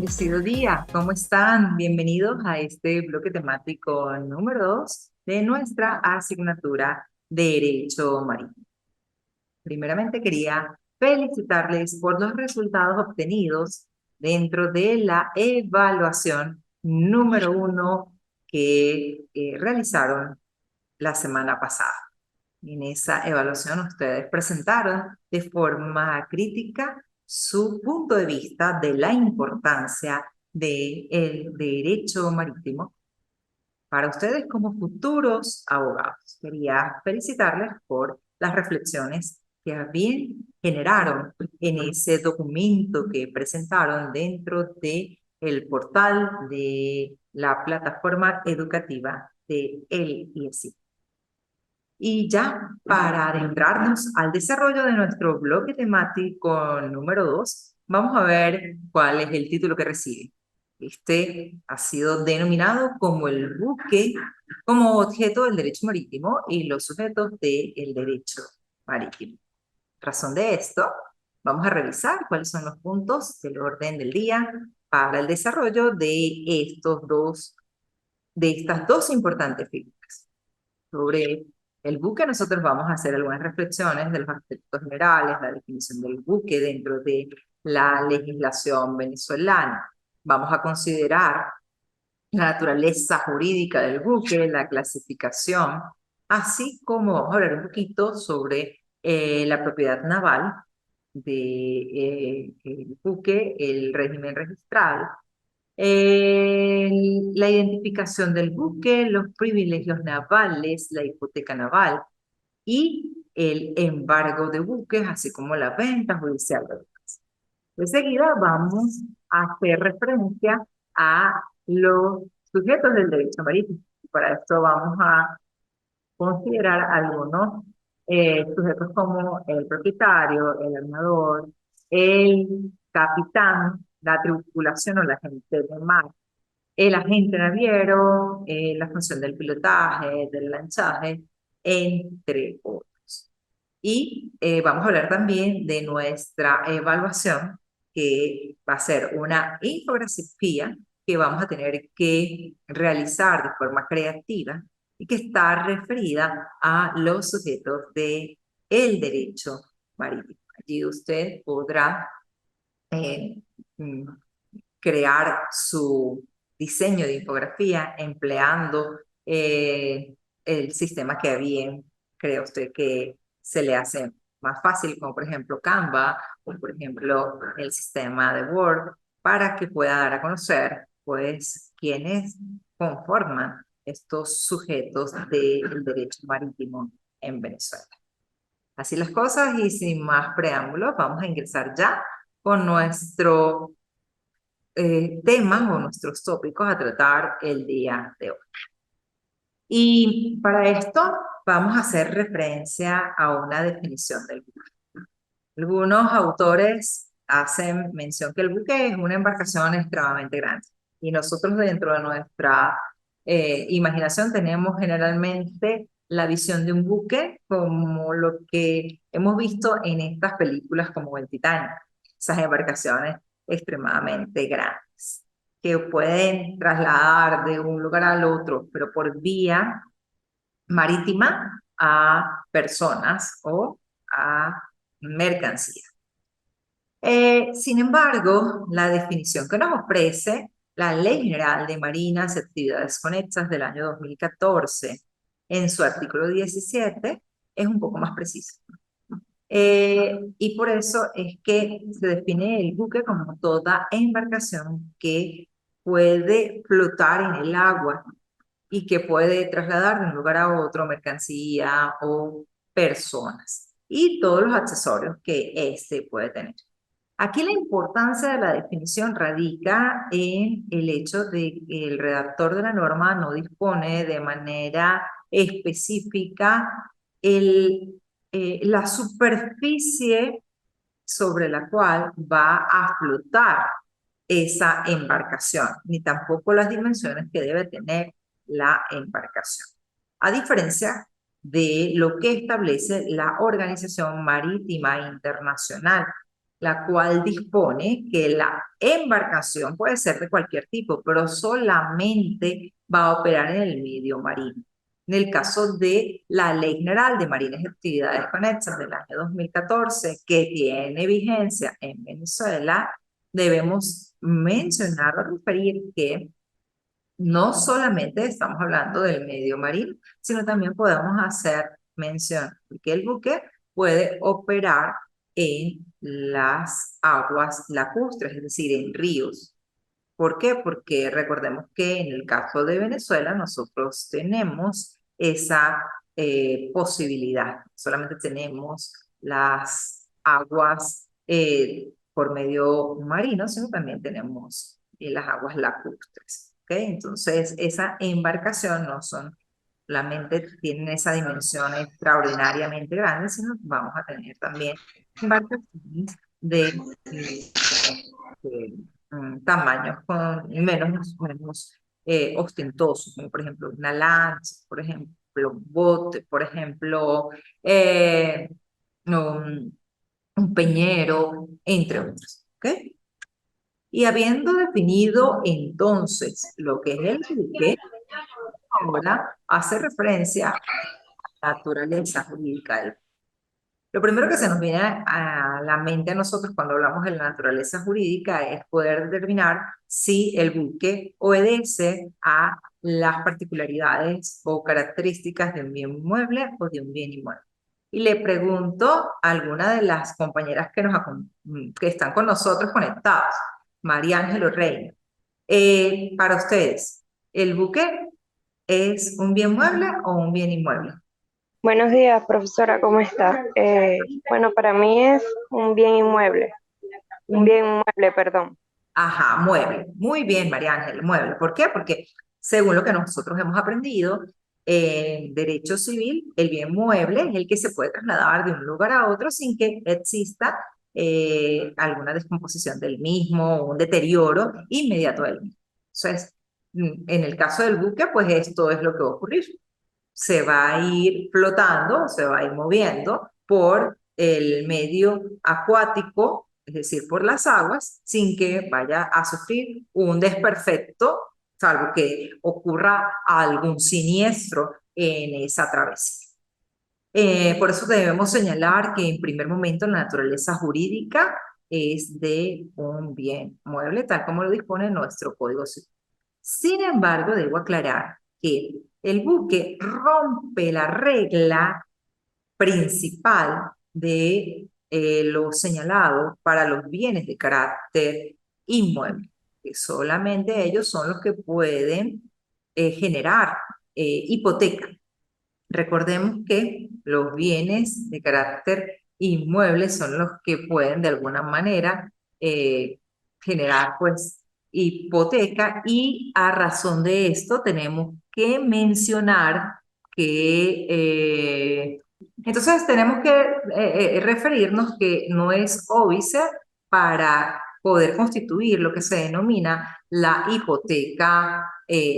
bendecido día. ¿Cómo están? Bienvenidos a este bloque temático número 2 de nuestra asignatura Derecho Marítimo. Primeramente quería felicitarles por los resultados obtenidos dentro de la evaluación número 1 que realizaron la semana pasada. En esa evaluación ustedes presentaron de forma crítica su punto de vista de la importancia del derecho marítimo para ustedes como futuros abogados. Quería felicitarles por las reflexiones que bien generaron en ese documento que presentaron dentro de el portal de la plataforma educativa de el IESI. Y ya para adentrarnos al desarrollo de nuestro bloque temático número 2, vamos a ver cuál es el título que recibe. Este ha sido denominado como el buque, como objeto del derecho marítimo y los sujetos del derecho marítimo. Razón de esto, vamos a revisar cuáles son los puntos del orden del día para el desarrollo de estas dos importantes figuras. Sobre el buque, nosotros vamos a hacer algunas reflexiones de los aspectos generales, la definición del buque dentro de la legislación venezolana. Vamos a considerar la naturaleza jurídica del buque, la clasificación, así como vamos a hablar un poquito sobre la propiedad naval del buque, el régimen registral, la identificación del buque, los privilegios navales, la hipoteca naval y el embargo de buques, así como la venta judicial de buques. Enseguida vamos a hacer referencia a los sujetos del derecho marítimo. Para esto vamos a considerar algunos sujetos como el propietario, el armador, el capitán, la tripulación o la gente de mar, el agente naviero, la función del pilotaje, del lanchaje, entre otros. Y vamos a hablar también de nuestra evaluación, que va a ser una infografía que vamos a tener que realizar de forma creativa y que está referida a los sujetos del derecho marítimo. Allí usted podrá eh, mm, crear su diseño de infografía empleando el sistema que bien cree usted que se le hace más fácil, como por ejemplo Canva o por ejemplo el sistema de Word, para que pueda dar a conocer pues quienes conforman estos sujetos del derecho marítimo en Venezuela. Así las cosas y sin más preámbulos, vamos a ingresar ya con nuestro temas o nuestros tópicos a tratar el día de hoy. Y para esto vamos a hacer referencia a una definición del buque. Algunos autores hacen mención que el buque es una embarcación extremadamente grande y nosotros dentro de nuestra imaginación tenemos generalmente la visión de un buque como lo que hemos visto en estas películas como el Titanic, esas embarcaciones extremadamente grandes que pueden trasladar de un lugar al otro, pero por vía marítima a personas o a mercancías. Sin embargo, la definición que nos ofrece la Ley General de Marinas y Actividades Conexas del año 2014, en su artículo 17, es un poco más precisa. Y por eso es que se define el buque como toda embarcación que puede flotar en el agua y que puede trasladar de un lugar a otro mercancía o personas y todos los accesorios que éste puede tener. Aquí la importancia de la definición radica en el hecho de que el redactor de la norma no dispone de manera específica la superficie sobre la cual va a flotar esa embarcación, ni tampoco las dimensiones que debe tener la embarcación. A diferencia de lo que establece la Organización Marítima Internacional, la cual dispone que la embarcación puede ser de cualquier tipo, pero solamente va a operar en el medio marino. En el caso de la Ley General de Marinas y Actividades Conexas del año 2014, que tiene vigencia en Venezuela, debemos mencionar o referir que no solamente estamos hablando del medio marino, sino también podemos hacer mención de que el buque puede operar en las aguas lacustres, es decir, en ríos. ¿Por qué? Porque recordemos que en el caso de Venezuela nosotros tenemos esa posibilidad. Solamente tenemos las aguas por medio marino, sino también tenemos las aguas lacustres. ¿Ok? Entonces, esa embarcación no solamente tienen esa dimensión extraordinariamente grande, sino vamos a tener también embarcaciones de tamaños con menos ostentosos, como por ejemplo una lancha, por ejemplo, un bote, por ejemplo, un, un peñero, entre otros. ¿Ok? Y habiendo definido entonces lo que es el buque, ahora hace referencia a la naturaleza jurídica del. Lo primero que se nos viene a la mente a nosotros cuando hablamos de la naturaleza jurídica es poder determinar si el buque obedece a las particularidades o características de un bien inmueble o de un bien inmueble. Y le pregunto a alguna de las compañeras que están con nosotros conectados, María Ángel Reina, para ustedes, ¿el buque es un bien mueble o un bien inmueble? Buenos días, profesora, ¿cómo está? Bueno, para mí es un bien inmueble, perdón. Ajá, mueble. Muy bien, María Ángel, mueble. ¿Por qué? Porque según lo que nosotros hemos aprendido, en derecho civil, el bien mueble es el que se puede trasladar de un lugar a otro sin que exista alguna descomposición del mismo o un deterioro inmediato del mismo. Entonces, en el caso del buque, pues esto es lo que va a ocurrir. Se va a ir flotando, se va a ir moviendo por el medio acuático, es decir, por las aguas, sin que vaya a sufrir un desperfecto, salvo que ocurra algún siniestro en esa travesía. Por eso debemos señalar que en primer momento la naturaleza jurídica es de un bien mueble, tal como lo dispone nuestro Código Civil. Sin embargo, debo aclarar que el buque rompe la regla principal de lo señalado para los bienes de carácter inmueble, que solamente ellos son los que pueden generar hipoteca. Recordemos que los bienes de carácter inmueble son los que pueden de alguna manera generar pues hipoteca, y a razón de esto tenemos que mencionar que entonces tenemos que referirnos que no es óbice para poder constituir lo que se denomina la hipoteca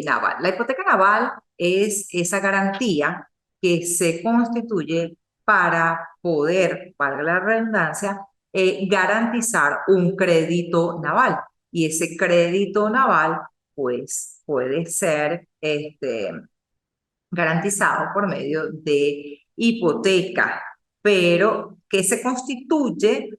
naval. La hipoteca naval es esa garantía que se constituye para poder, valga la redundancia, garantizar un crédito naval. Y ese crédito naval, pues, puede ser garantizado por medio de hipoteca, pero que se constituye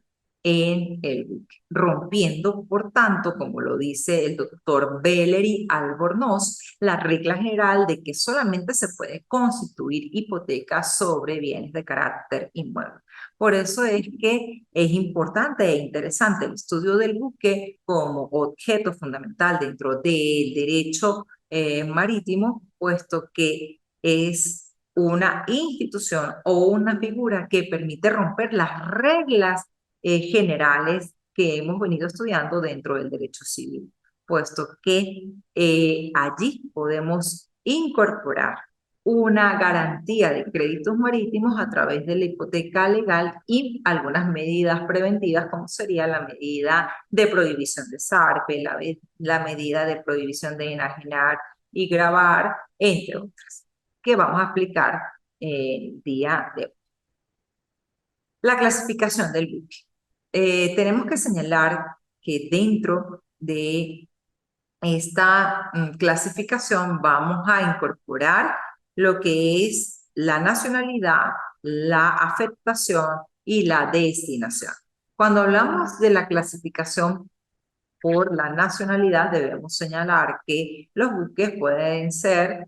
en el buque, rompiendo, por tanto, como lo dice el doctor Bellery Albornoz, la regla general de que solamente se puede constituir hipoteca sobre bienes de carácter inmueble. Por eso es que es importante e interesante el estudio del buque como objeto fundamental dentro del derecho marítimo, puesto que es una institución o una figura que permite romper las reglas generales que hemos venido estudiando dentro del derecho civil, puesto que allí podemos incorporar una garantía de créditos marítimos a través de la hipoteca legal y algunas medidas preventivas, como sería la medida de prohibición de zarpe, la medida de prohibición de enajenar y gravar, entre otras, que vamos a explicar el día de hoy. La clasificación del buque. tenemos que señalar que dentro de esta clasificación vamos a incorporar lo que es la nacionalidad, la afectación y la destinación. Cuando hablamos de la clasificación por la nacionalidad, debemos señalar que los buques pueden ser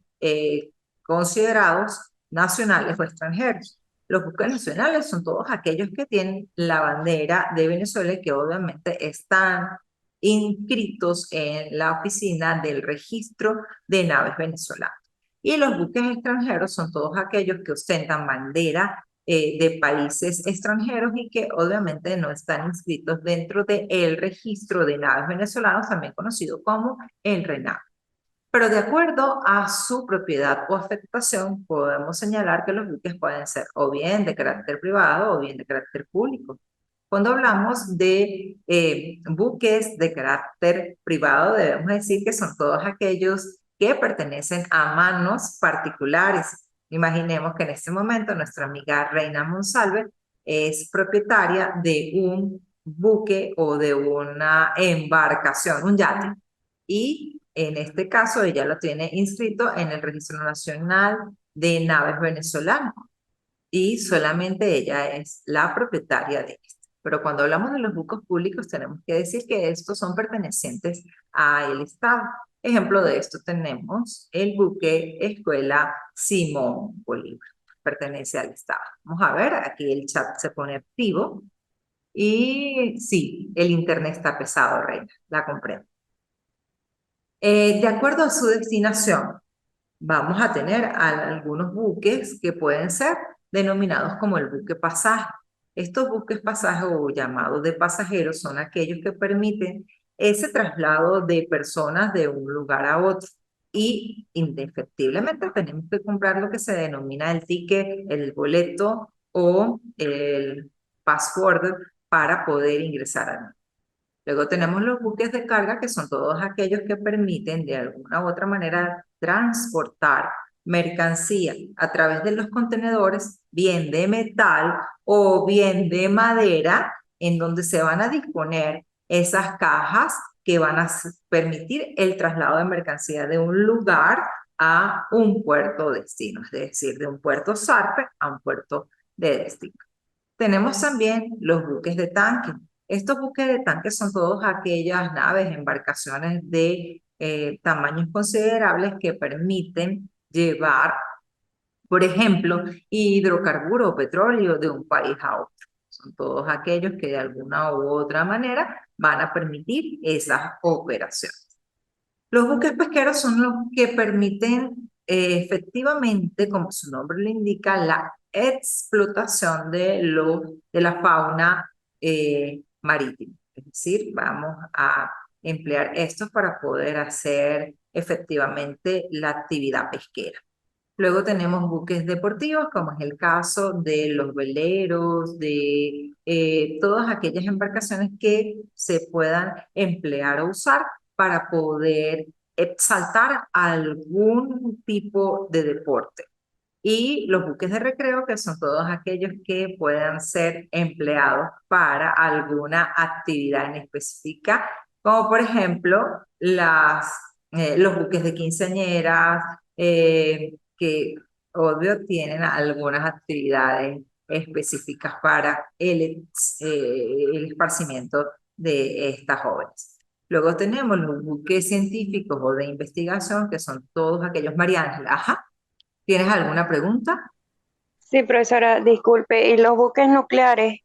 considerados nacionales o extranjeros. Los buques nacionales son todos aquellos que tienen la bandera de Venezuela y que obviamente están inscritos en la oficina del registro de naves venezolanas. Y los buques extranjeros son todos aquellos que ostentan bandera de países extranjeros y que obviamente no están inscritos dentro del registro de naves venezolanos, también conocido como el RENAV. Pero de acuerdo a su propiedad o afectación, podemos señalar que los buques pueden ser o bien de carácter privado o bien de carácter público. Cuando hablamos de buques de carácter privado, debemos decir que son todos aquellos que pertenecen a manos particulares. Imaginemos que en este momento nuestra amiga Reina Monsalve es propietaria de un buque o de una embarcación, un yate, y en este caso ella lo tiene inscrito en el Registro Nacional de Naves Venezolanas y solamente ella es la propietaria de esto. Pero cuando hablamos de los buques públicos tenemos que decir que estos son pertenecientes al Estado. Ejemplo de esto tenemos el buque Escuela Simón Bolívar, pertenece al Estado. Vamos a ver, aquí el chat se pone activo y sí, el internet está pesado, Reina, la comprendo. De acuerdo a su destinación, vamos a tener algunos buques que pueden ser denominados como el buque pasaje. Estos buques pasaje o llamados de pasajeros son aquellos que permiten ese traslado de personas de un lugar a otro. Y indefectiblemente tenemos que comprar lo que se denomina el ticket, el boleto o el password para poder ingresar al. Luego tenemos los buques de carga, que son todos aquellos que permiten de alguna u otra manera transportar mercancía a través de los contenedores, bien de metal o bien de madera, en donde se van a disponer esas cajas que van a permitir el traslado de mercancía de un lugar a un puerto destino, es decir, de un puerto zarpe a un puerto de destino. Tenemos también los buques de tanque. Estos buques de tanque son todas aquellas naves, embarcaciones de tamaños considerables que permiten llevar, por ejemplo, hidrocarburo o petróleo de un país a otro. Son todos aquellos que de alguna u otra manera van a permitir esas operaciones. Los buques pesqueros son los que permiten efectivamente, como su nombre lo indica, la explotación de la fauna marítima. Es decir, vamos a emplear estos para poder hacer efectivamente la actividad pesquera. Luego tenemos buques deportivos, como es el caso de los veleros, de todas aquellas embarcaciones que se puedan emplear o usar para poder exaltar algún tipo de deporte. Y los buques de recreo, que son todos aquellos que puedan ser empleados para alguna actividad en específica, como por ejemplo los buques de quinceañeras, que obvio tienen algunas actividades específicas para el esparcimiento de estas jóvenes. Luego tenemos los buques científicos o de investigación, que son todos aquellos, María Ángela, ajá. ¿Tienes alguna pregunta? Sí, profesora, disculpe, ¿y los buques nucleares?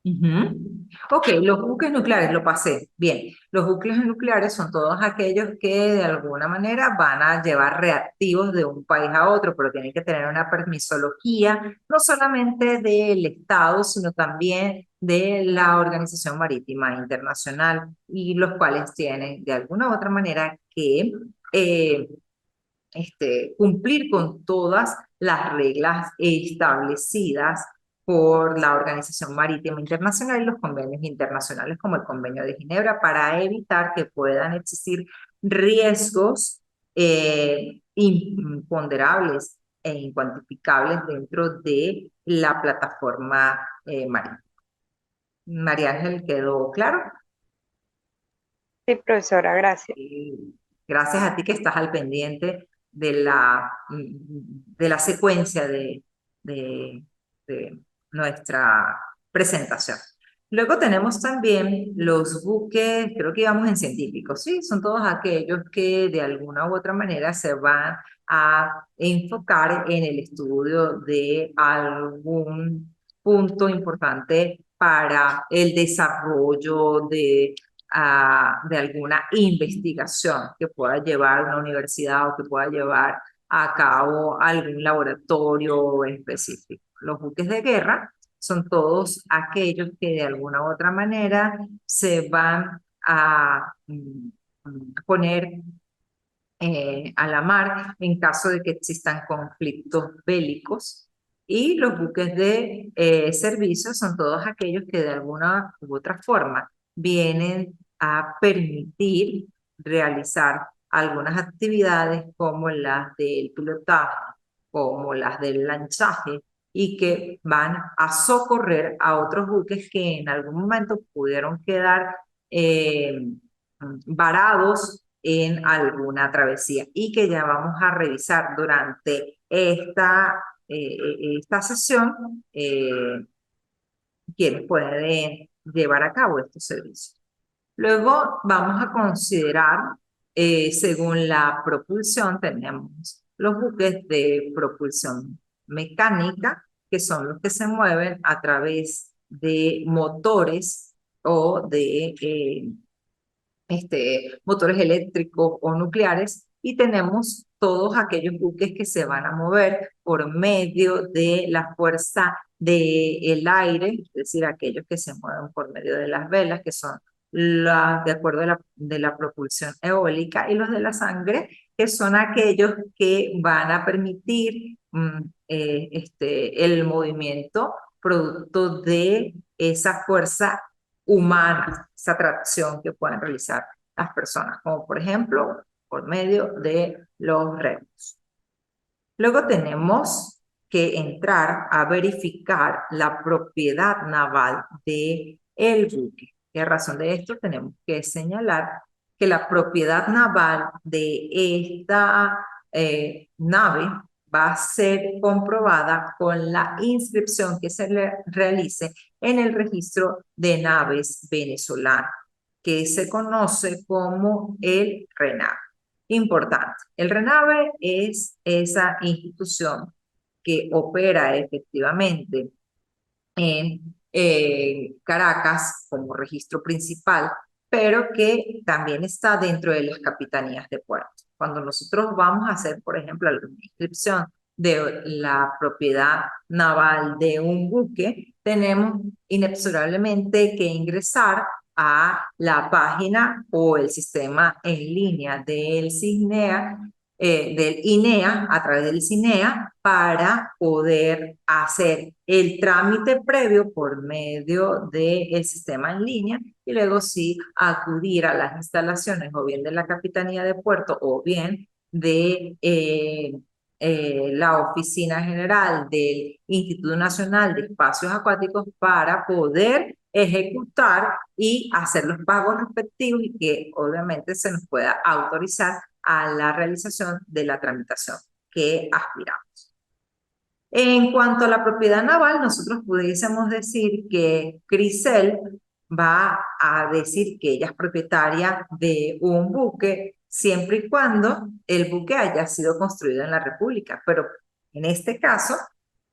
Ujú. Ok, los buques nucleares, lo pasé. Bien, los buques nucleares son todos aquellos que de alguna manera van a llevar reactivos de un país a otro, pero tienen que tener una permisología, no solamente del Estado, sino también de la Organización Marítima Internacional, y los cuales tienen de alguna u otra manera que eh, cumplir con todas las reglas establecidas por la Organización Marítima Internacional y los convenios internacionales como el Convenio de Ginebra para evitar que puedan existir riesgos imponderables e incuantificables dentro de la plataforma marítima. María Ángel, ¿quedó claro? Sí, profesora, gracias. Y gracias a ti que estás al pendiente de la secuencia de, de nuestra presentación. Luego tenemos también los buques, creo que íbamos en científicos, ¿sí? Son todos aquellos que de alguna u otra manera se van a enfocar en el estudio de algún punto importante para el desarrollo de alguna investigación que pueda llevar una universidad o que pueda llevar a cabo algún laboratorio específico. Los buques de guerra son todos aquellos que de alguna u otra manera se van a poner a la mar en caso de que existan conflictos bélicos. Y los buques de servicio son todos aquellos que de alguna u otra forma vienen a permitir realizar algunas actividades como las del pilotaje, como las del lanchaje, y que van a socorrer a otros buques que en algún momento pudieron quedar varados en alguna travesía y que ya vamos a revisar durante esta sesión quienes pueden llevar a cabo estos servicios. Luego vamos a considerar, según la propulsión, tenemos los buques de propulsión mecánica, que son los que se mueven a través de motores o de motores eléctricos o nucleares, y tenemos todos aquellos buques que se van a mover por medio de la fuerza del aire, es decir, aquellos que se mueven por medio de las velas, que son de acuerdo de la propulsión eólica, y los de la sangre, que son aquellos que van a permitir el movimiento producto de esa fuerza humana, esa atracción que pueden realizar las personas, como por ejemplo por medio de los remos. Luego tenemos que entrar a verificar la propiedad naval del buque. Y a razón de esto tenemos que señalar que la propiedad naval de esta nave va a ser comprobada con la inscripción que se le realice en el registro de naves venezolano, que se conoce como el RENAVE. Importante, el RENAVE es esa institución que opera efectivamente en Caracas como registro principal, pero que también está dentro de las capitanías de puertos. Cuando nosotros vamos a hacer, por ejemplo, alguna inscripción de la propiedad naval de un buque, tenemos inexorablemente que ingresar a la página o el sistema en línea del CINEA, del INEA, a través del CINEA, para poder hacer el trámite previo por medio del sistema en línea y luego sí acudir a las instalaciones o bien de la Capitanía de Puerto o bien de la Oficina General del Instituto Nacional de Espacios Acuáticos para poder ejecutar y hacer los pagos respectivos y que obviamente se nos pueda autorizar a la realización de la tramitación que aspiramos. En cuanto a la propiedad naval, nosotros pudiésemos decir que Crisel va a decir que ella es propietaria de un buque siempre y cuando el buque haya sido construido en la República, pero en este caso,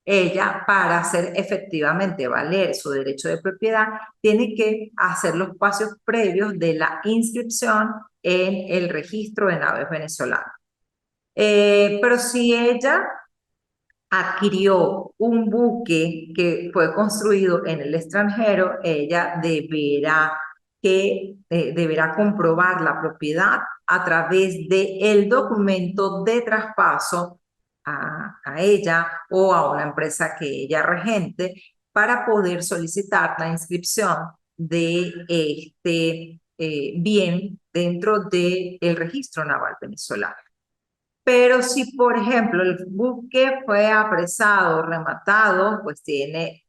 ella, para hacer efectivamente valer su derecho de propiedad, tiene que hacer los pasos previos de la inscripción en el registro de naves venezolanas. Pero si ella adquirió un buque que fue construido en el extranjero, ella deberá comprobar la propiedad a través del documento de traspaso a ella o a una empresa que ella regente para poder solicitar la inscripción de este bien dentro del registro naval venezolano. Pero si, por ejemplo, el buque fue apresado, rematado, pues tiene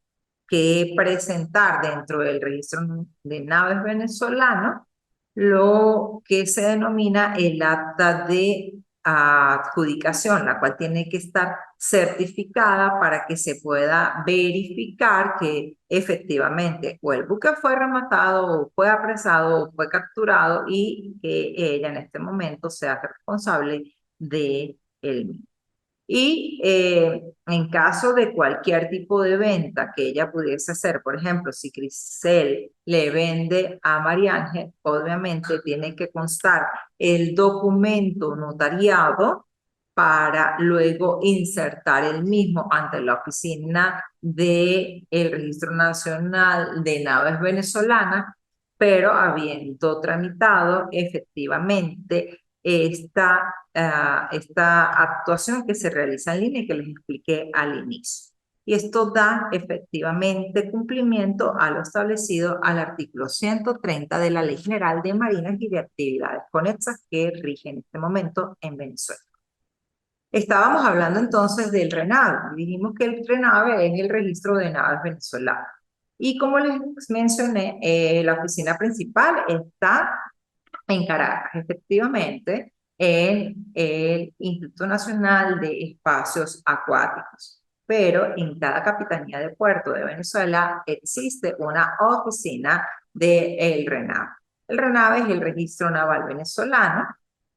que presentar dentro del registro de naves venezolano lo que se denomina el acta de adjudicación, la cual tiene que estar certificada para que se pueda verificar que efectivamente o el buque fue rematado o fue apresado o fue capturado y que ella en este momento sea responsable de él mismo. Y en caso de cualquier tipo de venta que ella pudiese hacer, por ejemplo, si Crisel le vende a María Ángel, obviamente tiene que constar el documento notariado para luego insertar el mismo ante la oficina del Registro Nacional de Naves Venezolanas, pero habiendo tramitado efectivamente esta actuación que se realiza en línea y que les expliqué al inicio. Y esto da efectivamente cumplimiento a lo establecido al artículo 130 de la Ley General de Marinas y de Actividades Conexas que rige en este momento en Venezuela. Estábamos hablando entonces del RENAVE. Dijimos que el RENAVE es el registro de naves venezolanas. Y como les mencioné, la oficina principal está en Caracas, efectivamente, en el Instituto Nacional de Espacios Acuáticos. Pero en cada capitanía de puerto de Venezuela existe una oficina del RENAVE. El RENAVE es el Registro Naval Venezolano,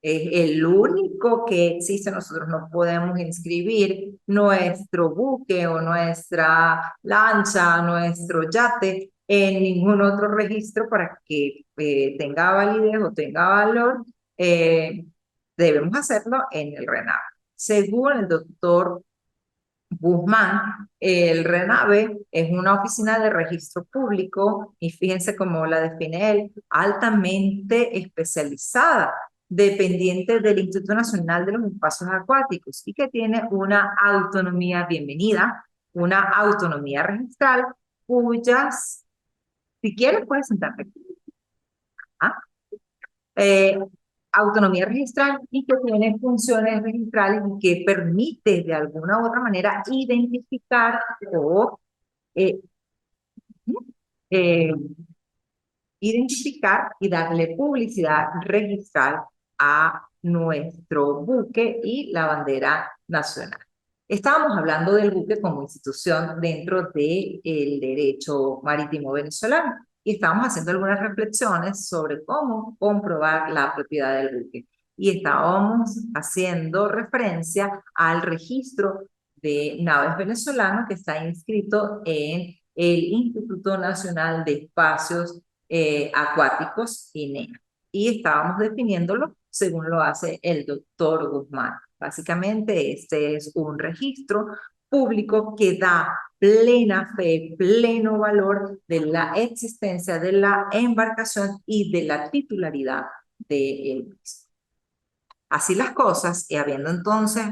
es el único que existe. Nosotros no podemos inscribir nuestro buque o nuestra lancha, nuestro yate en ningún otro registro para que tenga validez o tenga valor. Debemos hacerlo en el RENAVE. Según el doctor Guzmán, el RENAVE es una oficina de registro público y fíjense cómo la define él, altamente especializada, dependiente del Instituto Nacional de los Espacios Acuáticos y que tiene una autonomía bienvenida, una autonomía registral cuyas, si quieres puedes sentarte aquí, ¿ah? eh, autonomía registral y que tiene funciones registrales y que permite de alguna u otra manera identificar o eh, eh, identificar y darle publicidad registral a nuestro buque y la bandera nacional. Estábamos hablando del buque como institución dentro del derecho marítimo venezolano y estábamos haciendo algunas reflexiones sobre cómo comprobar la propiedad del buque. Y estábamos haciendo referencia al registro de naves venezolanas que está inscrito en el Instituto Nacional de Espacios Acuáticos, INEA. Y estábamos definiéndolo según lo hace el doctor Guzmán. Básicamente, este es un registro público que da plena fe, pleno valor de la existencia de la embarcación y de la titularidad del mismo. Así las cosas, y habiendo entonces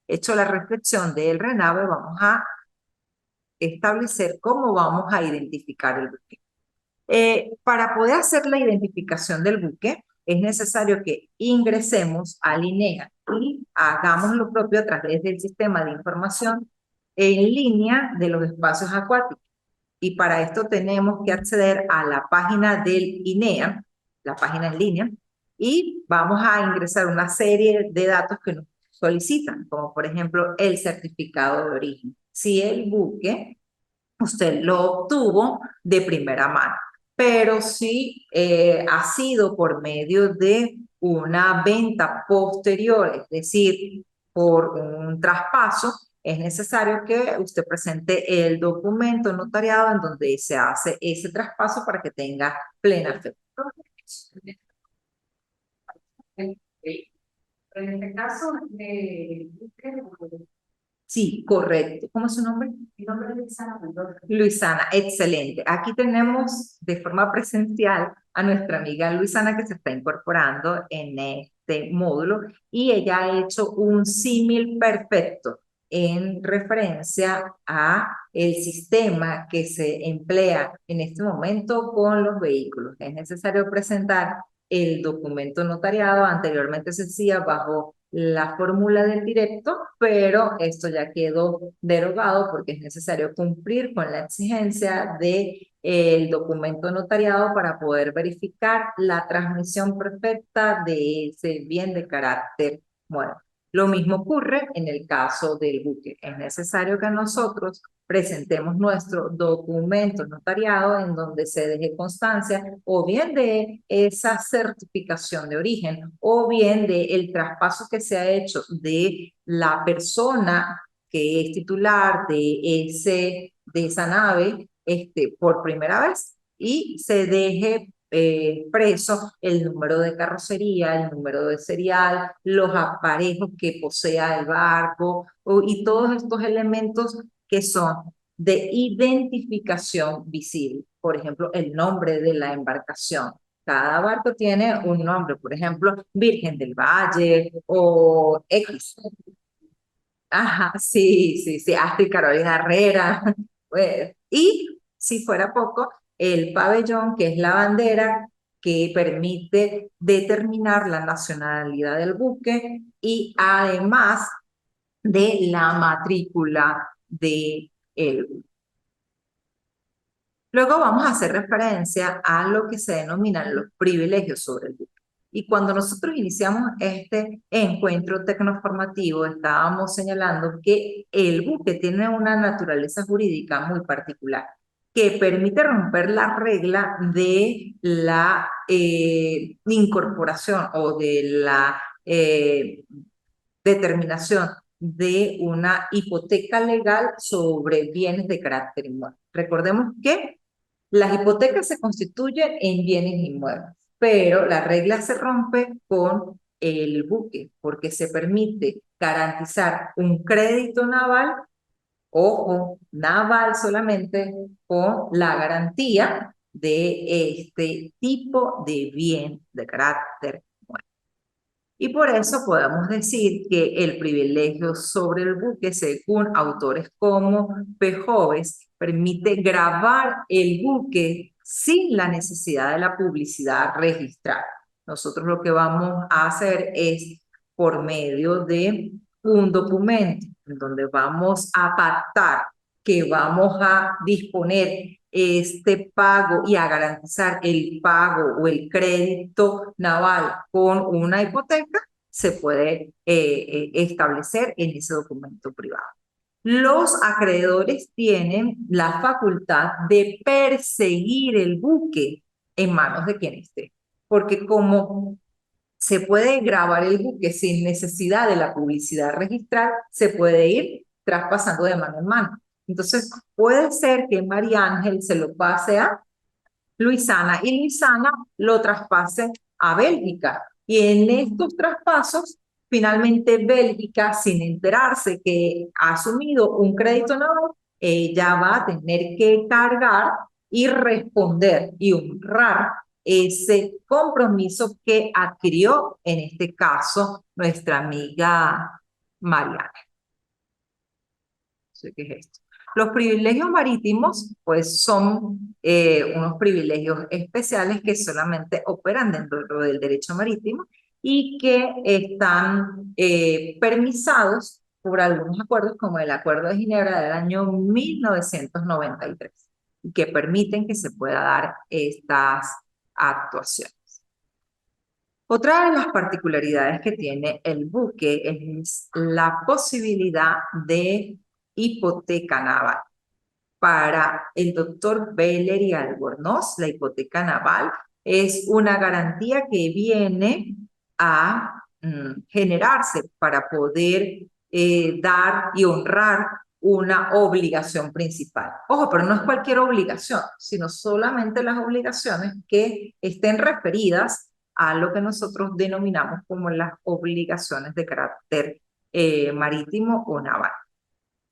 hecho la reflexión del RENAVE, vamos a establecer cómo vamos a identificar el buque. Para poder hacer la identificación del buque, es necesario que ingresemos al INEA y hagamos lo propio a través del sistema de información en línea de los espacios acuáticos. Y para esto tenemos que acceder a la página del INEA, la página en línea, y vamos a ingresar una serie de datos que nos solicitan, como por ejemplo el certificado de origen. Si el buque usted lo obtuvo de primera mano, pero si ha sido por medio de una venta posterior, es decir, por un traspaso, es necesario que usted presente el documento notariado en donde se hace ese traspaso para que tenga plena fe. En este caso, sí, correcto. ¿Cómo es su nombre? Mi nombre es Luisana. Luisana, excelente. Aquí tenemos de forma presencial a nuestra amiga Luisana que se está incorporando en este módulo y ella ha hecho un símil perfecto en referencia a el sistema que se emplea en este momento con los vehículos. Es necesario presentar el documento notariado, anteriormente se hacía bajo la fórmula del directo, pero esto ya quedó derogado porque es necesario cumplir con la exigencia de el documento notariado para poder verificar la transmisión perfecta de ese bien de carácter mueble. Lo mismo ocurre en el caso del buque. Es necesario que nosotros presentemos nuestro documento notariado en donde se deje constancia o bien de esa certificación de origen o bien de el traspaso que se ha hecho de la persona que es titular de esa nave por primera vez y se deje preso el número de carrocería, el número de serial, los aparejos que posea el barco y todos estos elementos que son de identificación visible. Por ejemplo, el nombre de la embarcación. Cada barco tiene un nombre, por ejemplo, Virgen del Valle o X. Ajá, sí, sí, sí, Astrid Carolina Herrera. Y si fuera poco, el pabellón, que es la bandera que permite determinar la nacionalidad del buque y además de la matrícula de el buque. Luego vamos a hacer referencia a lo que se denominan los privilegios sobre el buque. Y cuando nosotros iniciamos este encuentro tecnoformativo, estábamos señalando que el buque tiene una naturaleza jurídica muy particular, que permite romper la regla de la incorporación o de la determinación de una hipoteca legal sobre bienes de carácter inmueble. Recordemos que las hipotecas se constituyen en bienes inmuebles, pero la regla se rompe con el buque porque se permite garantizar un crédito naval, ojo, naval solamente, con la garantía de este tipo de bien de carácter inmueble. Y por eso podemos decir que el privilegio sobre el buque, según autores como Pejoves, permite gravar el buque sin la necesidad de la publicidad registrada. Nosotros lo que vamos a hacer es, por medio de un documento, en donde vamos a pactar que vamos a disponer este pago y a garantizar el pago o el crédito naval con una hipoteca, se puede establecer en ese documento privado. Los acreedores tienen la facultad de perseguir el buque en manos de quien esté, porque como se puede grabar el buque sin necesidad de la publicidad registral, se puede ir traspasando de mano en mano. Entonces, puede ser que María Ángel se lo pase a Luisana y Luisana lo traspase a Bélgica. Y en estos traspasos, finalmente Bélgica, sin enterarse que ha asumido un crédito nuevo, ella va a tener que cargar y responder y honrar ese compromiso que adquirió, en este caso, nuestra amiga Mariana. No sé qué es esto. Los privilegios marítimos, pues, son unos privilegios especiales que solamente operan dentro del derecho marítimo y que están permisados por algunos acuerdos, como el Acuerdo de Ginebra del año 1993, y que permiten que se pueda dar estas actuaciones. Otra de las particularidades que tiene el buque es la posibilidad de hipoteca naval. Para el doctor Beller y Albornoz, la hipoteca naval es una garantía que viene a generarse para poder dar y honrar una obligación principal. Ojo, pero no es cualquier obligación, sino solamente las obligaciones que estén referidas a lo que nosotros denominamos como las obligaciones de carácter marítimo o naval.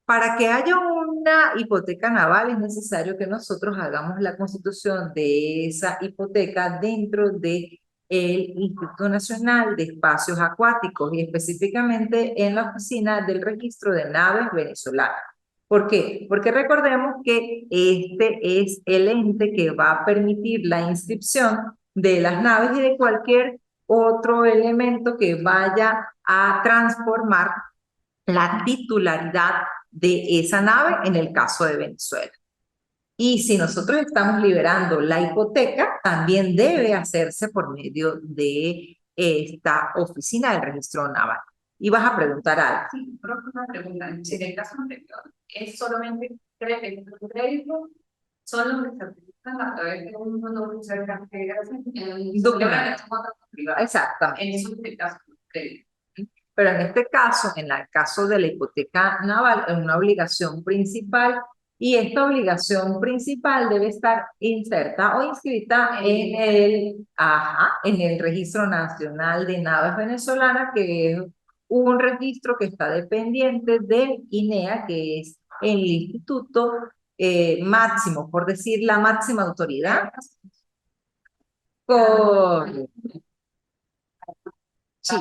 Para que haya una hipoteca naval es necesario que nosotros hagamos la constitución de esa hipoteca dentro del Instituto Nacional de Espacios Acuáticos y específicamente en la oficina del registro de naves venezolanas. ¿Por qué? Porque recordemos que este es el ente que va a permitir la inscripción de las naves y de cualquier otro elemento que vaya a transformar la titularidad de esa nave en el caso de Venezuela. Y si nosotros estamos liberando la hipoteca, también debe hacerse por medio de esta oficina del registro naval. Y vas a preguntar algo. Sí, pero una pregunta. En el caso anterior, es solamente crédito, son los que se utilizan a través de un documento de cartera, Exactamente. en eso es el caso de crédito. Pero en este caso, en el caso de la hipoteca naval, es una obligación principal y esta obligación principal debe estar inserta o inscrita en el Registro Nacional de Naves Venezolanas, que es un registro que está dependiente del INEA, que es el instituto máximo, por decir la máxima autoridad. Correcto. Sí,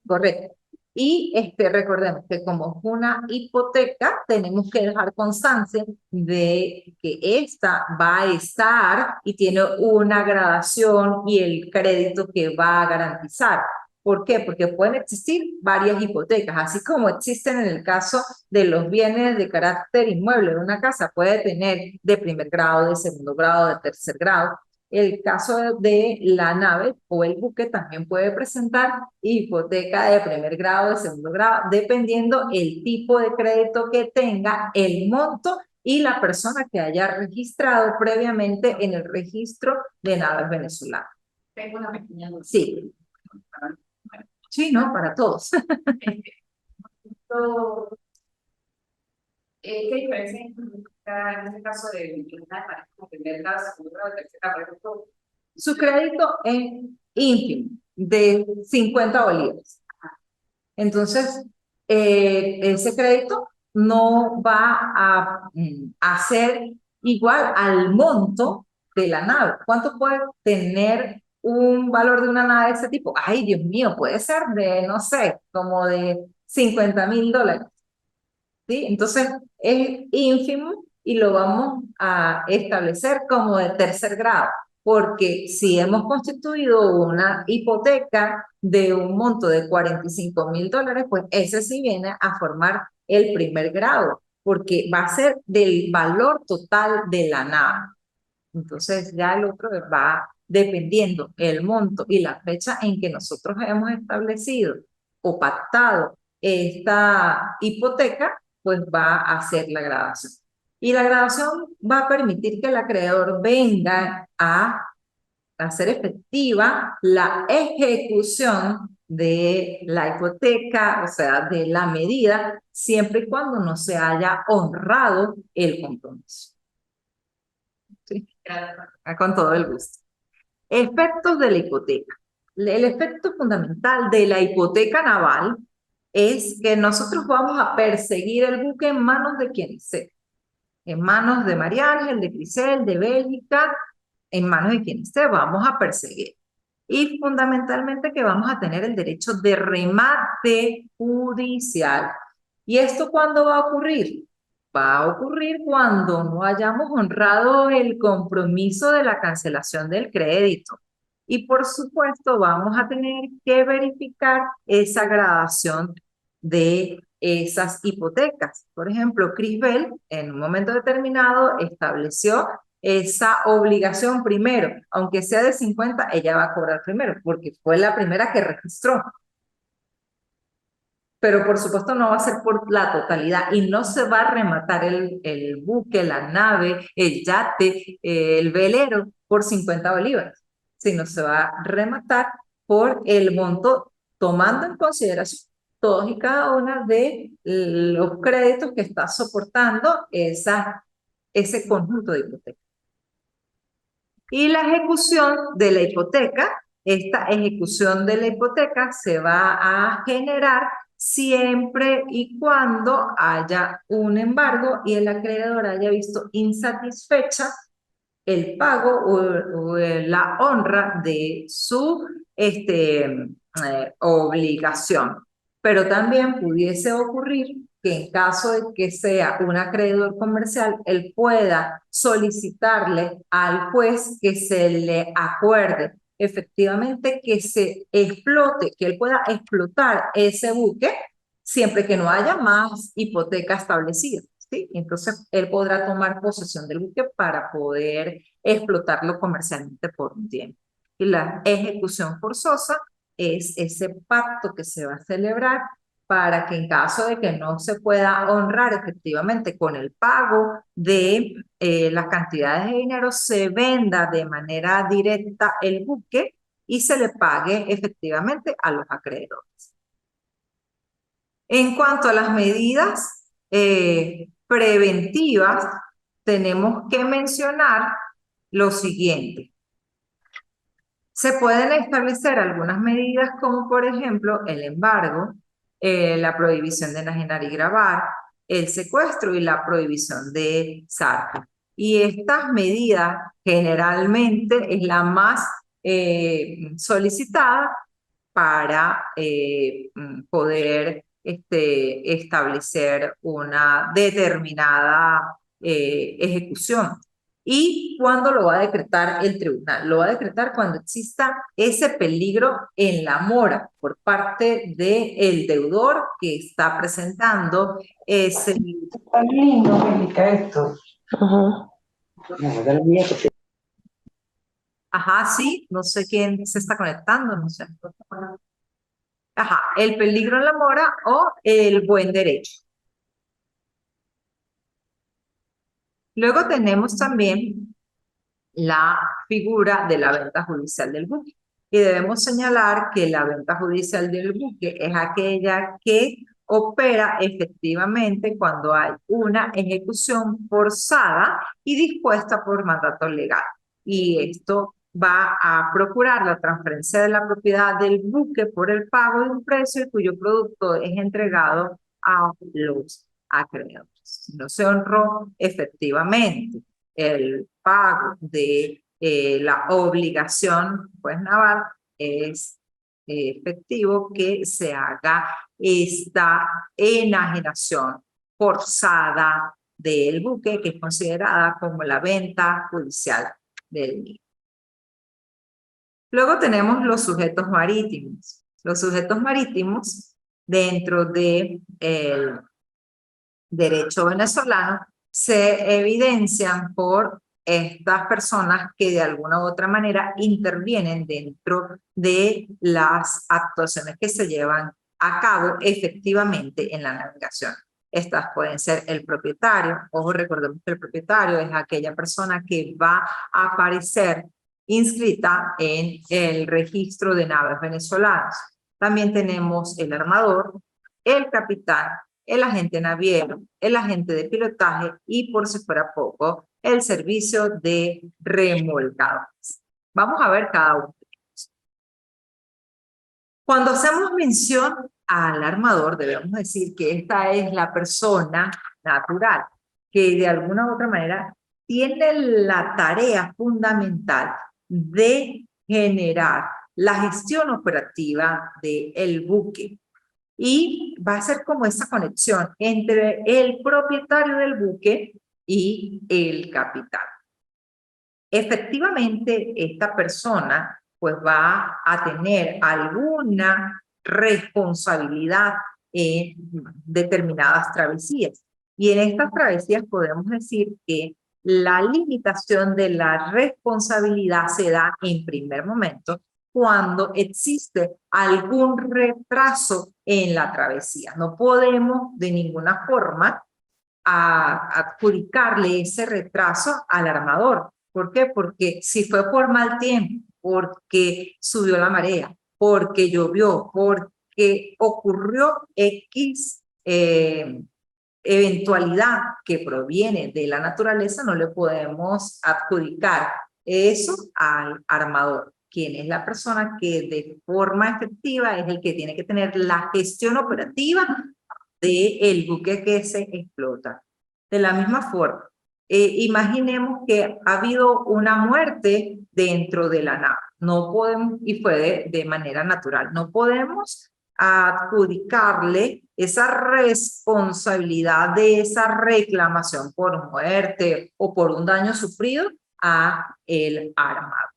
correcto. Y recordemos que como es una hipoteca, tenemos que dejar constancia de que esta va a estar y tiene una gradación y el crédito que va a garantizar. ¿Por qué? Porque pueden existir varias hipotecas, así como existen en el caso de los bienes de carácter inmueble. Una casa puede tener de primer grado, de segundo grado, de tercer grado. El caso de la nave o el buque también puede presentar hipoteca de primer grado, de segundo grado, dependiendo el tipo de crédito que tenga, el monto y la persona que haya registrado previamente en el registro de naves venezolanas. Tengo una pequeña duda. Sí. Sí, ¿no? Para todos. ¿Qué diferencia en este caso de una de pareja primer grado, segundo grado, tercera, por ejemplo? Su crédito es ínfimo, de 50 bolívares. Entonces, ese crédito no va a ser igual al monto de la nave. ¿Cuánto puede tener un valor de una nave de ese tipo? Ay, Dios mío, puede ser de, no sé, como de $50,000. ¿Sí? Entonces, es ínfimo y lo vamos a establecer como de tercer grado, porque si hemos constituido una hipoteca de un monto de $45,000, pues ese sí viene a formar el primer grado, porque va a ser del valor total de la nave. Entonces, ya el otro va dependiendo el monto y la fecha en que nosotros hemos establecido o pactado esta hipoteca, pues va a hacer la grabación. Y la grabación va a permitir que el acreedor venga a hacer efectiva la ejecución de la hipoteca, o sea, de la medida, siempre y cuando no se haya honrado el compromiso. ¿Sí? Con todo el gusto. Efectos de la hipoteca. El efecto fundamental de la hipoteca naval es que nosotros vamos a perseguir el buque en manos de quien sea, en manos de María Ángel, de Crisel, de Bélgica, en manos de quien esté, vamos a perseguir. Y fundamentalmente que vamos a tener el derecho de remate judicial. ¿Y esto cuándo va a ocurrir? Va a ocurrir cuando no hayamos honrado el compromiso de la cancelación del crédito. Y por supuesto vamos a tener que verificar esa gradación de esas hipotecas. Por ejemplo, Crisbel en un momento determinado estableció esa obligación primero, aunque sea de 50, ella va a cobrar primero, porque fue la primera que registró. Pero por supuesto no va a ser por la totalidad y no se va a rematar el buque, la nave, el yate, el velero por 50 bolívares, sino se va a rematar por el monto, tomando en consideración todos y cada uno de los créditos que está soportando ese conjunto de hipotecas. Y la ejecución de la hipoteca, esta ejecución de la hipoteca se va a generar siempre y cuando haya un embargo y el acreedor haya visto insatisfecha el pago o la honra de su obligación. Pero también pudiese ocurrir que en caso de que sea un acreedor comercial, él pueda solicitarle al juez que se le acuerde efectivamente que se explote, que él pueda explotar ese buque siempre que no haya más hipoteca establecida, ¿sí? Entonces, él podrá tomar posesión del buque para poder explotarlo comercialmente por un tiempo. Y la ejecución forzosa es ese pacto que se va a celebrar para que en caso de que no se pueda honrar efectivamente con el pago de las cantidades de dinero, se venda de manera directa el buque y se le pague efectivamente a los acreedores. En cuanto a las medidas preventivas, tenemos que mencionar lo siguiente. Se pueden establecer algunas medidas como por ejemplo el embargo, la prohibición de enajenar y gravar, el secuestro y la prohibición de zarpe. Y estas medidas generalmente es la más solicitada para poder establecer una determinada ejecución. ¿Y cuándo lo va a decretar el tribunal? Lo va a decretar cuando exista ese peligro en la mora por parte del deudor que está presentando ese... Tan lindo, Angélica, esto. Ajá. Ajá, sí, no sé quién se está conectando, no sé. Ajá, el peligro en la mora o el buen derecho. Luego tenemos también la figura de la venta judicial del buque. Y debemos señalar que la venta judicial del buque es aquella que opera efectivamente cuando hay una ejecución forzada y dispuesta por mandato legal. Y esto va a procurar la transferencia de la propiedad del buque por el pago de un precio cuyo producto es entregado a los acreedores. Si no se honró efectivamente el pago de la obligación pues naval, es efectivo que se haga esta enajenación forzada del buque, que es considerada como la venta judicial del mismo. Luego tenemos los sujetos marítimos. Los sujetos marítimos, dentro del derecho venezolano, se evidencian por estas personas que de alguna u otra manera intervienen dentro de las actuaciones que se llevan a cabo efectivamente en la navegación. Estas pueden ser el propietario. Ojo, recordemos que el propietario es aquella persona que va a aparecer inscrita en el registro de naves venezolanas. También tenemos el armador, el capitán, el agente naviero, el agente de pilotaje y, por si fuera poco, el servicio de remolcadores. Vamos a ver cada uno de ellos. Cuando hacemos mención al armador, debemos decir que esta es la persona natural que de alguna u otra manera tiene la tarea fundamental de generar la gestión operativa del buque. Y va a ser como esa conexión entre el propietario del buque y el capitán. Efectivamente, esta persona pues va a tener alguna responsabilidad en determinadas travesías. Y en estas travesías podemos decir que la limitación de la responsabilidad se da en primer momento cuando existe algún retraso en la travesía. No podemos de ninguna forma adjudicarle ese retraso al armador. ¿Por qué? Porque si fue por mal tiempo, porque subió la marea, porque llovió, porque ocurrió X eventualidad que proviene de la naturaleza, no le podemos adjudicar eso al armador, quien es la persona que de forma efectiva es el que tiene que tener la gestión operativa del buque que se explota. De la misma forma, imaginemos que ha habido una muerte dentro de la nave. No podemos, y fue de manera natural, no podemos adjudicarle esa responsabilidad de esa reclamación por muerte o por un daño sufrido a el armado.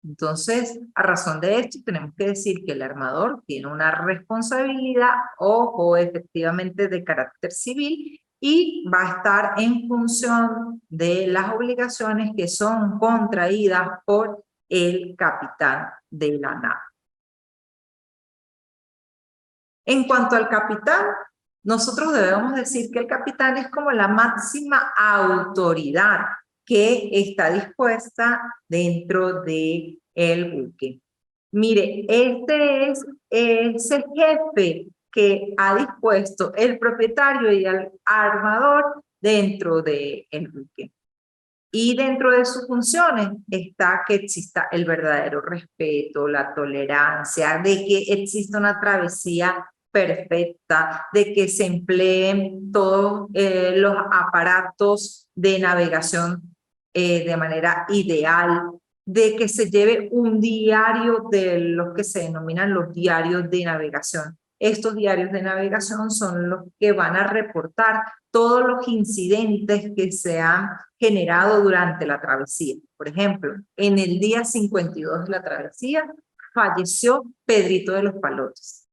Entonces, a razón de esto, tenemos que decir que el armador tiene una responsabilidad, ojo, efectivamente de carácter civil, y va a estar en función de las obligaciones que son contraídas por el capitán de la nave. En cuanto al capitán, nosotros debemos decir que el capitán es como la máxima autoridad que está dispuesta dentro del buque. Mire, este es ese jefe que ha dispuesto el propietario y el armador dentro del buque. Y dentro de sus funciones está que exista el verdadero respeto, la tolerancia, de que exista una travesía perfecta, de que se empleen todos los aparatos de navegación de manera ideal, de que se lleve un diario de los que se denominan los diarios de navegación. Estos diarios de navegación son los que van a reportar todos los incidentes que se han generado durante la travesía. Por ejemplo, en el día 52 de la travesía falleció Pedrito de los Palotes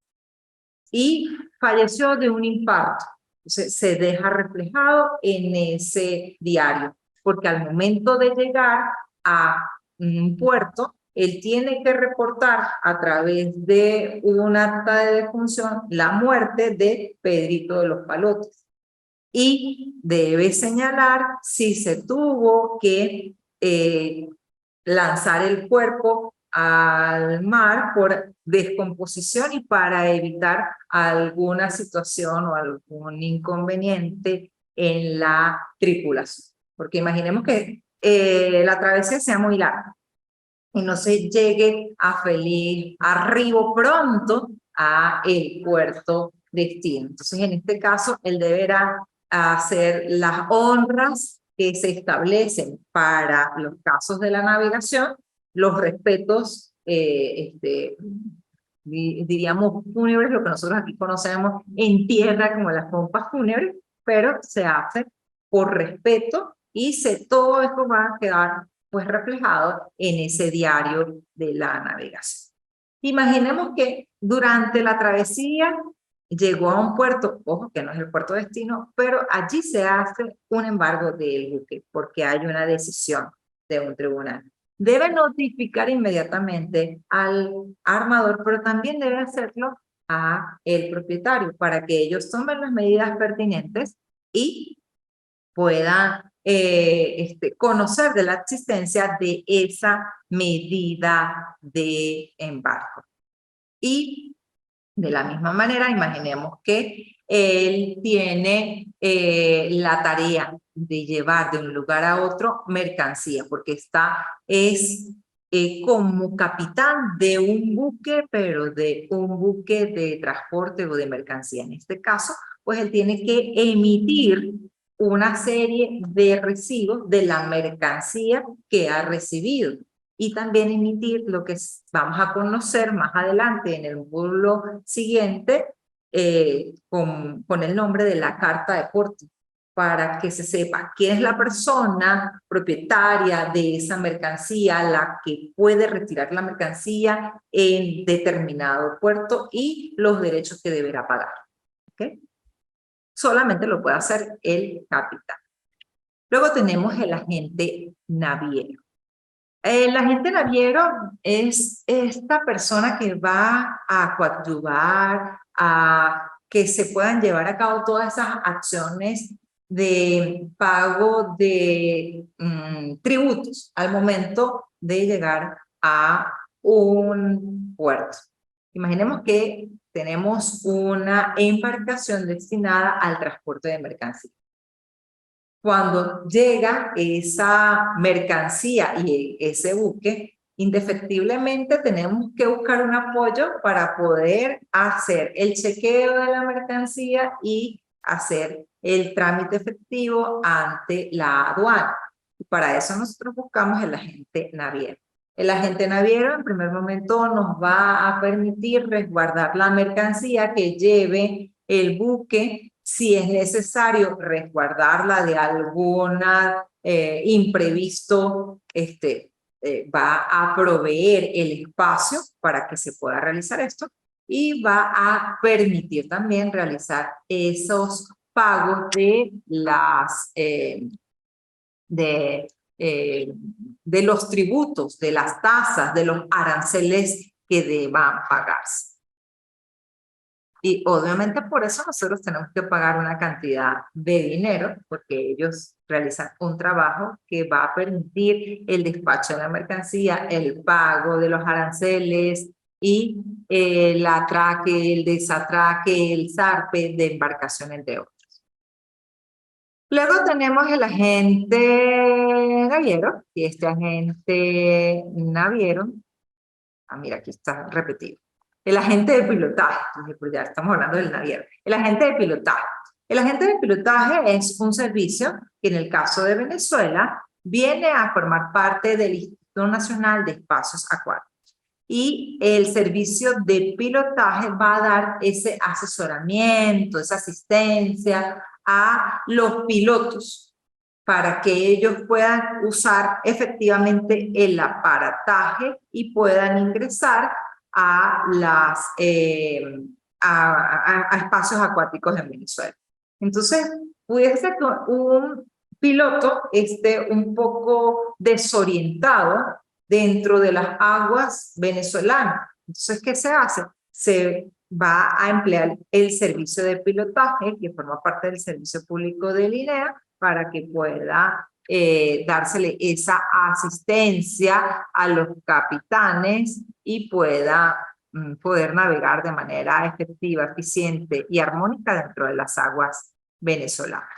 y falleció de un infarto. Entonces, se deja reflejado en ese diario, porque al momento de llegar a un puerto, él tiene que reportar a través de un acta de defunción la muerte de Pedrito de los Palotes. Y debe señalar si se tuvo que lanzar el cuerpo al mar por descomposición y para evitar alguna situación o algún inconveniente en la tripulación. Porque imaginemos que la travesía sea muy larga y no se llegue a feliz arribo pronto a el puerto destino. Entonces, en este caso, él deberá hacer las honras que se establecen para los casos de la navegación, los respetos, diríamos, fúnebres, lo que nosotros aquí conocemos en tierra como las pompas fúnebres, pero se hace por respeto y todo esto va a quedar pues reflejado en ese diario de la navegación. Imaginemos que durante la travesía llegó a un puerto, ojo que no es el puerto destino, pero allí se hace un embargo del buque porque hay una decisión de un tribunal. Debe notificar inmediatamente al armador, pero también debe hacerlo a el propietario para que ellos tomen las medidas pertinentes y puedan conocer de la existencia de esa medida de embargo. Y de la misma manera, imaginemos que él tiene la tarea de llevar de un lugar a otro mercancía, porque es como capitán de un buque, pero de un buque de transporte o de mercancía. En este caso, pues él tiene que emitir una serie de recibos de la mercancía que ha recibido y también emitir lo que vamos a conocer más adelante en el módulo siguiente con el nombre de la carta de porte, para que se sepa quién es la persona propietaria de esa mercancía, la que puede retirar la mercancía en determinado puerto y los derechos que deberá pagar. ¿Okay? Solamente lo puede hacer el capitán. Luego tenemos el agente naviero. El agente naviero es esta persona que va a coadyuvar a que se puedan llevar a cabo todas esas acciones de pago de tributos al momento de llegar a un puerto. Imaginemos que tenemos una embarcación destinada al transporte de mercancías. Cuando llega esa mercancía y ese buque, indefectiblemente tenemos que buscar un apoyo para poder hacer el chequeo de la mercancía y hacer el trámite efectivo ante la aduana. Y para eso nosotros buscamos el agente naviero. El agente naviero en primer momento nos va a permitir resguardar la mercancía que lleve el buque, si es necesario resguardarla de algún imprevisto va a proveer el espacio para que se pueda realizar esto y va a permitir también realizar esos pagos de los tributos, de las tasas, de los aranceles que deban pagarse. Y obviamente por eso nosotros tenemos que pagar una cantidad de dinero, porque ellos realizan un trabajo que va a permitir el despacho de la mercancía, el pago de los aranceles y el atraque, el desatraque, el zarpe de embarcación, entre otros. Luego tenemos el agente naviero, y este agente naviero, mira, aquí está repetido. El agente de pilotaje, pues ya estamos hablando del naviero. El agente de pilotaje. El agente de pilotaje es un servicio que en el caso de Venezuela viene a formar parte del Instituto Nacional de Espacios Acuáticos. Y el servicio de pilotaje va a dar ese asesoramiento, esa asistencia a los pilotos para que ellos puedan usar efectivamente el aparataje y puedan ingresar a espacios acuáticos en Venezuela. Entonces, puede ser que un piloto esté un poco desorientado dentro de las aguas venezolanas. Entonces, ¿qué se hace? Se va a emplear el servicio de pilotaje, que forma parte del servicio público de INEA, para que pueda dársele esa asistencia a los capitanes y pueda poder navegar de manera efectiva, eficiente y armónica dentro de las aguas venezolanas.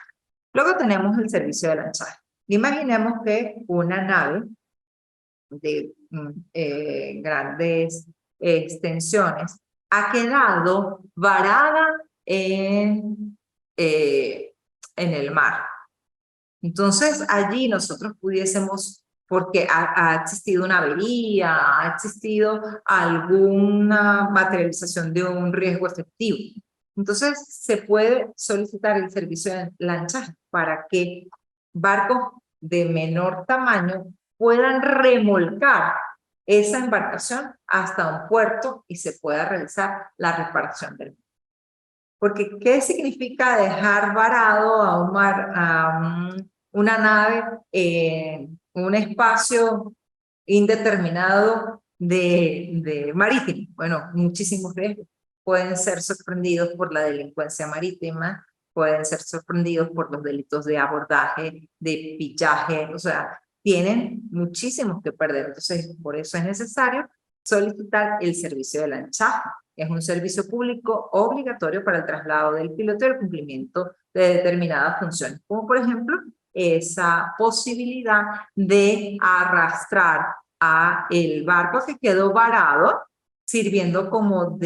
Luego tenemos el servicio de lanchaje. Imaginemos que una nave de grandes extensiones ha quedado varada en el mar. Entonces allí nosotros pudiésemos, porque ha existido una avería, ha existido alguna materialización de un riesgo efectivo. Entonces se puede solicitar el servicio de lanchaje para que barcos de menor tamaño puedan remolcar esa embarcación hasta un puerto y se pueda realizar la reparación del mar. Porque, ¿qué significa dejar varado a una nave en un espacio indeterminado de marítimo? Bueno, muchísimos riesgos. Pueden ser sorprendidos por la delincuencia marítima, pueden ser sorprendidos por los delitos de abordaje, de pillaje, o sea, tienen muchísimos que perder. Entonces, por eso es necesario solicitar el servicio de lanchaje. Es un servicio público obligatorio para el traslado del piloto y el cumplimiento de determinadas funciones, como por ejemplo esa posibilidad de arrastrar a el barco que quedó varado, sirviendo como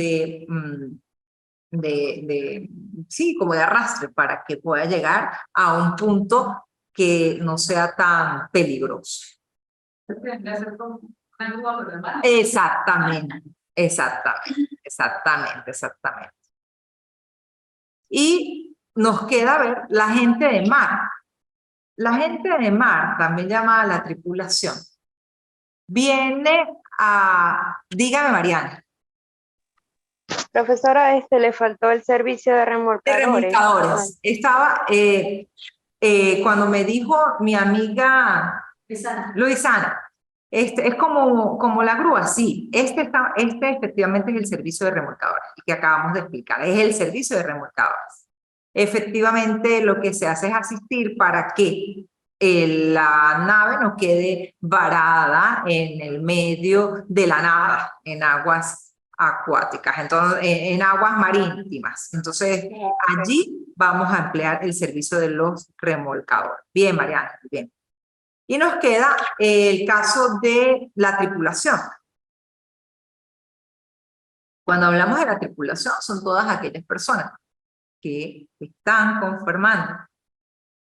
sí, como de arrastre para que pueda llegar a un punto que no sea tan peligroso. Exactamente, exactamente. Y nos queda ver la gente de mar. La gente de mar, también llamada la tripulación, viene a, dígame Mariana. Profesora, le faltó el servicio de remolcadores. De remolcadores. Estaba, cuando me dijo mi amiga Luisana, es como la grúa, sí. Este efectivamente es el servicio de remolcadores, que acabamos de explicar, es el servicio de remolcadores. Efectivamente, lo que se hace es asistir para que la nave no quede varada en el medio de la nada, en aguas acuáticas, entonces, en aguas marítimas. Entonces, allí vamos a emplear el servicio de los remolcadores. Bien, Mariana, bien. Y nos queda el caso de la tripulación. Cuando hablamos de la tripulación, son todas aquellas personas que están conformando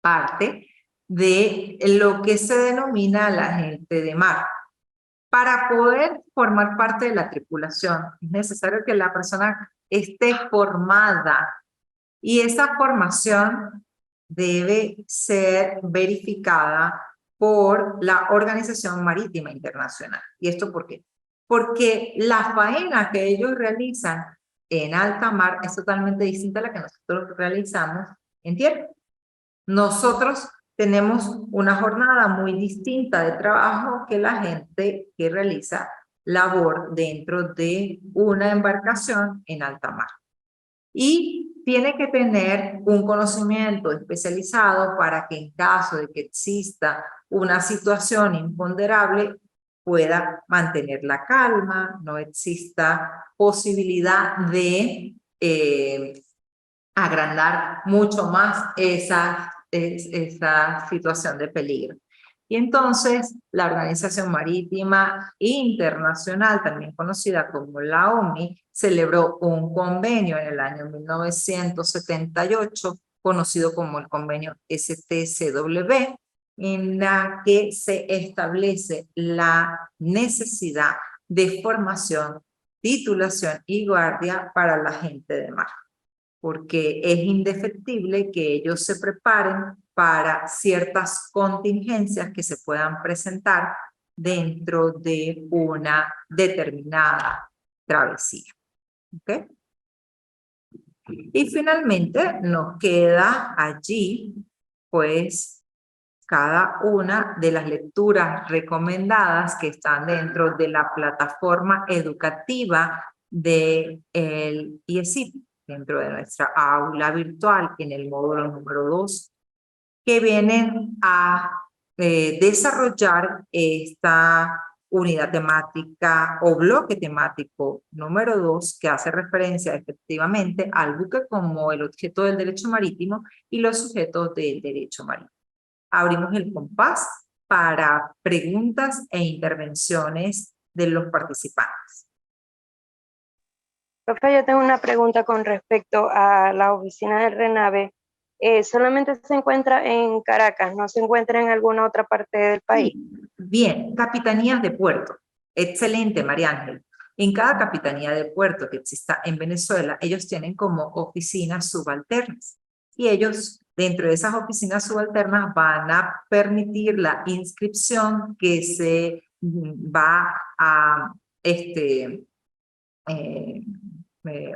parte de lo que se denomina la gente de mar. Para poder formar parte de la tripulación, es necesario que la persona esté formada y esa formación debe ser verificada por la Organización Marítima Internacional. ¿Y esto por qué? Porque la faena que ellos realizan en alta mar es totalmente distinta a la que nosotros realizamos en tierra. Nosotros tenemos una jornada muy distinta de trabajo que la gente que realiza labor dentro de una embarcación en alta mar. Y tiene que tener un conocimiento especializado para que en caso de que exista una situación imponderable pueda mantener la calma, no exista posibilidad de agrandar mucho más esa situación de peligro. Y entonces la Organización Marítima Internacional, también conocida como la OMI, celebró un convenio en el año 1978, conocido como el convenio STCW, en la que se establece la necesidad de formación, titulación y guardia para la gente de mar, porque es indefectible que ellos se preparen para ciertas contingencias que se puedan presentar dentro de una determinada travesía. ¿Okay? Y finalmente nos queda allí, pues, cada una de las lecturas recomendadas que están dentro de la plataforma educativa del IESIP, dentro de nuestra aula virtual en el módulo número 2, que vienen a desarrollar esta unidad temática o bloque temático número 2, que hace referencia efectivamente al buque como el objeto del derecho marítimo y los sujetos del derecho marítimo. Abrimos el compás para preguntas e intervenciones de los participantes. Profe, yo tengo una pregunta con respecto a la oficina del RENAVE. Solamente se encuentra en Caracas, no se encuentra en alguna otra parte del país. Bien, capitanías de puerto. Excelente, María Ángel. En cada capitanía de puerto que exista en Venezuela, ellos tienen como oficinas subalternas. Y ellos, dentro de esas oficinas subalternas, van a permitir la inscripción que se va a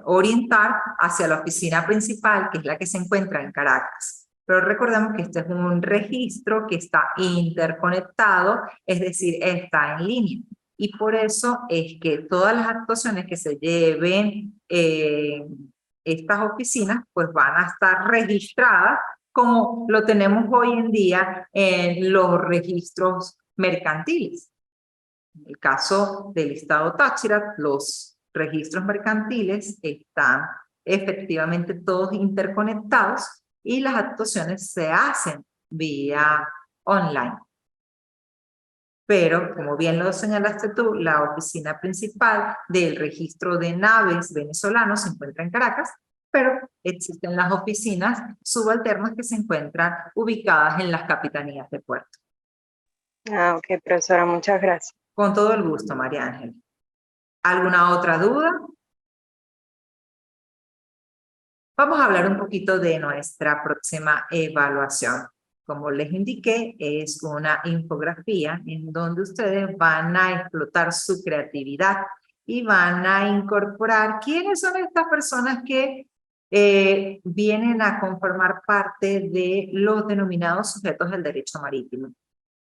orientar hacia la oficina principal, que es la que se encuentra en Caracas. Pero recordemos que este es un registro que está interconectado, es decir, está en línea. Y por eso es que todas las actuaciones que se lleven estas oficinas, pues van a estar registradas como lo tenemos hoy en día en los registros mercantiles. En el caso del estado Táchira, los registros mercantiles están efectivamente todos interconectados y las actuaciones se hacen vía online. Pero, como bien lo señalaste tú, la oficina principal del registro de naves venezolanos se encuentra en Caracas, pero existen las oficinas subalternas que se encuentran ubicadas en las capitanías de puerto. Ah, ok, profesora, muchas gracias. Con todo el gusto, María Ángel. ¿Alguna otra duda? Vamos a hablar un poquito de nuestra próxima evaluación. Como les indiqué, es una infografía en donde ustedes van a explotar su creatividad y van a incorporar quiénes son estas personas que vienen a conformar parte de los denominados sujetos del derecho marítimo.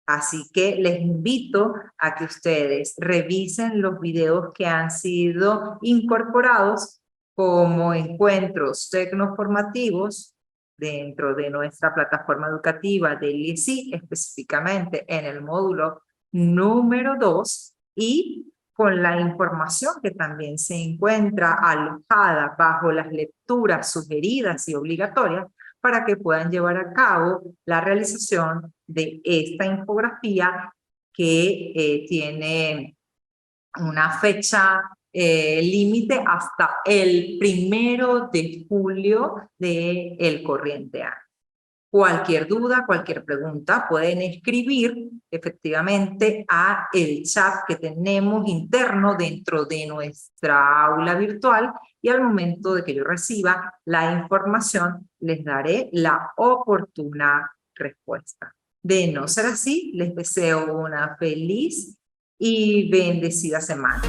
Así que les invito a que ustedes revisen los videos que han sido incorporados como encuentros tecnoformativos dentro de nuestra plataforma educativa del IESI, específicamente en el módulo número 2, y con la información que también se encuentra alojada bajo las lecturas sugeridas y obligatorias para que puedan llevar a cabo la realización de esta infografía que tiene una fecha límite hasta el 1 de julio del corriente año. Cualquier duda, cualquier pregunta, pueden escribir efectivamente a el chat que tenemos interno dentro de nuestra aula virtual y al momento de que yo reciba la información les daré la oportuna respuesta. De no ser así, les deseo una feliz y bendecida semana.